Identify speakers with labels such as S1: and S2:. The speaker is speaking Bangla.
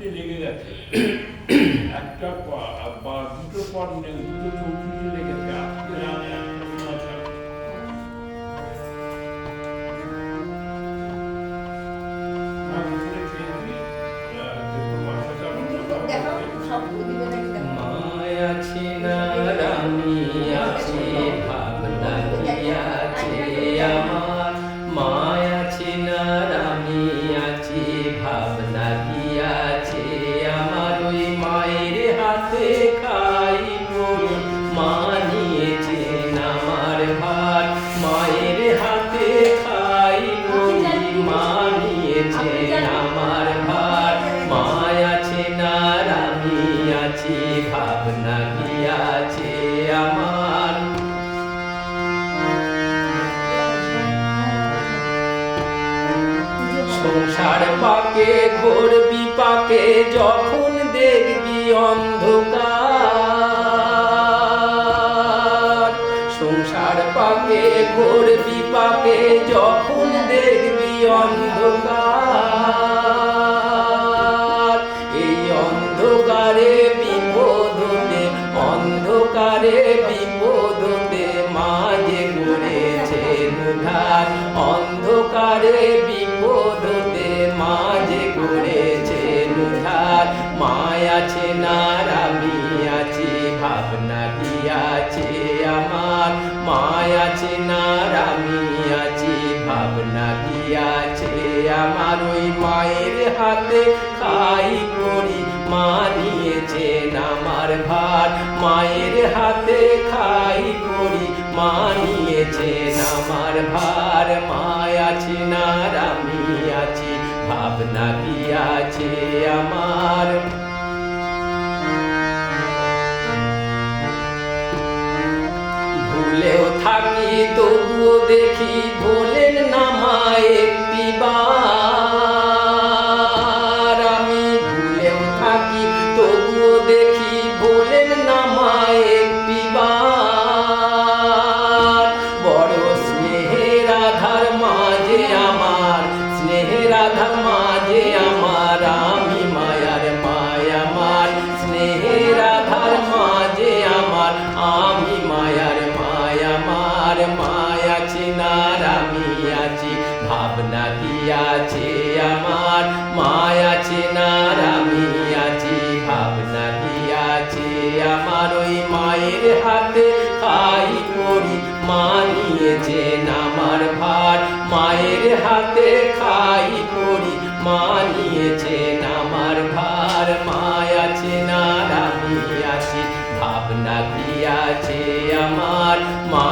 S1: চৌত্রিশে লেগে গেছে, একটা বা দুটো পর দুটো চৌত্রিশে লেগেছে, আজকে রাত একটা সময়
S2: মায়া ছিনার আমি আছি ভাবনা দিয়াছে আমার, মায়া ছিনার আমি আছি ভাবনা দিয়াছে আমার, ওই মায়ের হাতে খাই পড়ি মা নিয়েছেন আমার ভার, মায়ের হাতে খাই পড়ি মা নিয়েছেন আমার ভার, মায়া ছিনার আমি আছি ভাবনা গিয়াছে আমার। সংসার পাকে ঘোর বিপাকে যখন দেখবি অন্ধকার, সংসার পাকে ঘোর বিপাকে যখন দেখবি অন্ধকার, এই অন্ধকারে বিপদ হতে, অন্ধকারে বিপদ হতে মাঝে করেছেন উদ্ধার, অন্ধকারে বিপদ হতে মাঝে করেছেন উদ্ধার, মায়া ছেনার আমি আছি ভাবনা দিয়াছে আমার, মায়া ছেনার আমি আছি ভাবনা দিয়াছে আমার, ওই মায়ের হাতে খাই পড়ি মা নিয়েছেন আমার ভার, মায়ের হাতে খাই পড়ি মা নিয়েছেন আমার ভার, মায়া ছিনার আমি আছি ভাবনা দিয়াছে আমার। ভুলেও থাকি তবুও দেখি ভোলেন না মা একটি বার, আমি ভুলেও থাকি তবুও দেখি ভোলেন না মা একটি বার, বড় স্নেহের আধার মাঝে আমার, স্নেহের আধার মাঝে আমার, আমি মায়ার মায়া আমার, স্নেহের আধার মাঝে আমার, আমি মায়ার মায়া আমার, মায়া ছিনার আমি আছি ভাবনা দিয়াছে আমার, মায়া ছিনার আমি আছি ভাবনা দিয়াছে আমার, ওই মায়ের হাতে খাই পড়ি মা নিয়েছেন আমার ভার, মায়ের হাতে খাই পড়ি মা নিয়েছেন আমার ভার, মায়া ছিনার আমি আছি ভাবনা দিয়াছে আমার, মা